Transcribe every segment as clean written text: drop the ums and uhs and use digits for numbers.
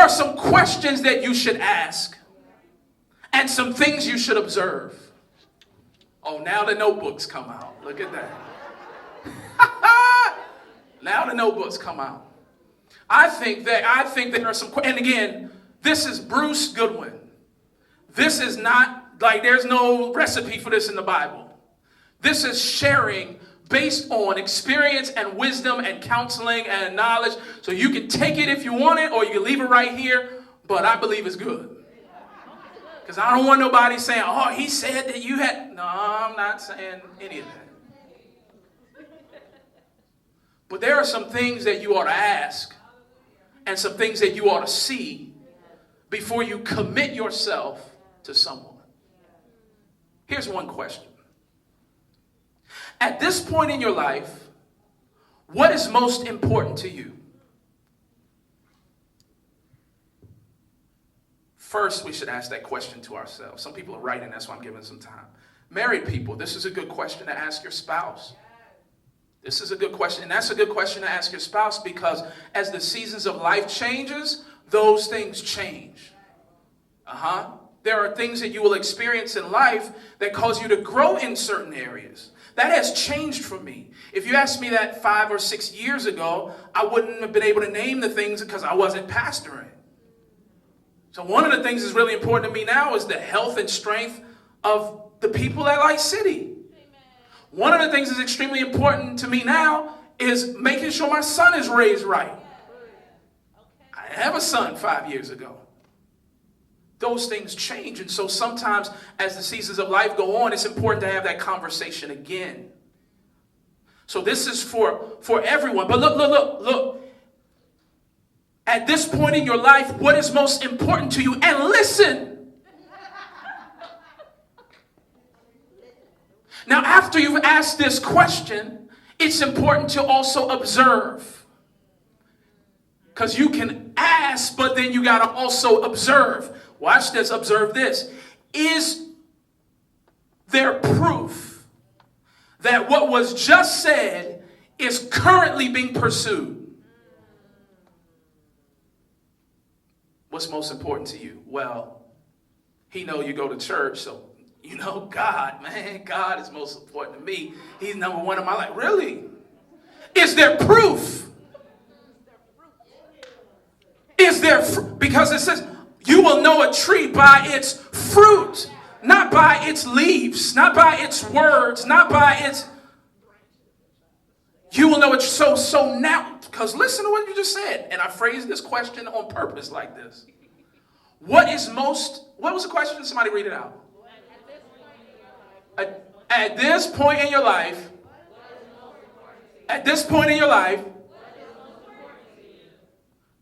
There are some questions that you should ask and some things you should observe. Oh, now the notebooks come out. Look at that. Now the notebooks come out. I think there are some, and again, this is Bruce Goodwin. This is not like there's no recipe for this in the Bible. This is sharing based on experience and wisdom and counseling and knowledge. So you can take it if you want it, or you can leave it right here, but I believe it's good. Because I don't want nobody saying, oh, he said that you had, no, I'm not saying any of that. But there are some things that you ought to ask and some things that you ought to see before you commit yourself to someone. Here's one question. At this point in your life, what is most important to you? First, we should ask that question to ourselves. Some people are writing, that's why I'm giving some time. Married people, this is a good question to ask your spouse. This is a good question, and that's a good question to ask your spouse, because as the seasons of life changes, those things change. There are things that you will experience in life that cause you to grow in certain areas. That has changed for me. If you asked me that 5 or 6 years ago, I wouldn't have been able to name the things because I wasn't pastoring. So one of the things that's really important to me now is the health and strength of the people at Light City. One of the things that's extremely important to me now is making sure my son is raised right. I didn't have a son 5 years ago. Those things change. And so sometimes as the seasons of life go on, it's important to have that conversation again. So this is for everyone. But look. At this point in your life, what is most important to you? And listen. Now, after you've asked this question, it's important to also observe. Because you can ask, but then you got to also observe. Watch this, observe this. Is there proof that what was just said is currently being pursued? What's most important to you? Well, he know you go to church, so you know God, man. God is most important to me. He's number one in my life. Really? Is there proof? Is there because it says you will know a tree by its fruit, not by its leaves, not by its words, not by its. You will know it. So now, because listen to what you just said, and I phrased this question on purpose like this. What was the question? Somebody read it out. At this point in your life,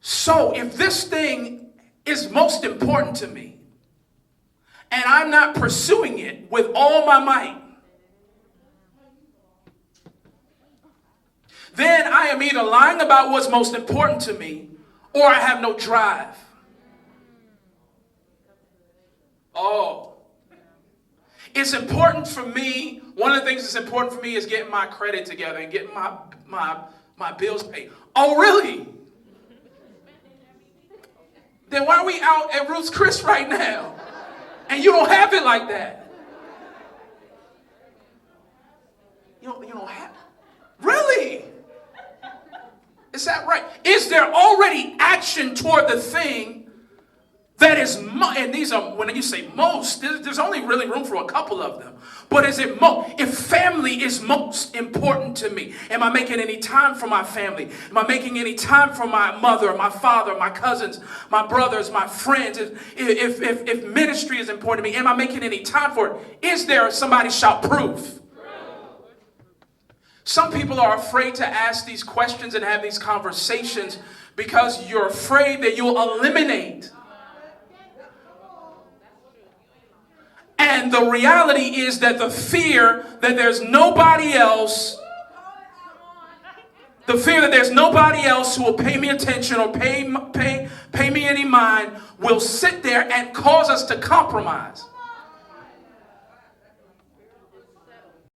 so if this thing is most important to me, and I'm not pursuing it with all my might, then I am either lying about what's most important to me, or I have no drive. Oh. It's important for me. One of the things that's important for me is getting my credit together and getting my bills paid. Oh, really? Then why are we out at Ruth's Chris right now? And you don't have it like that. You don't have it. Really? Is that right? Is there already action toward the thing that is, and these are, when you say most, there's only really room for a couple of them. But is it if family is most important to me, am I making any time for my family? Am I making any time for my mother, my father, my cousins, my brothers, my friends? If ministry is important to me, am I making any time for it? Is there, somebody shout, proof? Some people are afraid to ask these questions and have these conversations because you're afraid that you'll eliminate. And the reality is that the fear that there's nobody else, who will pay me attention or pay me any mind will sit there and cause us to compromise.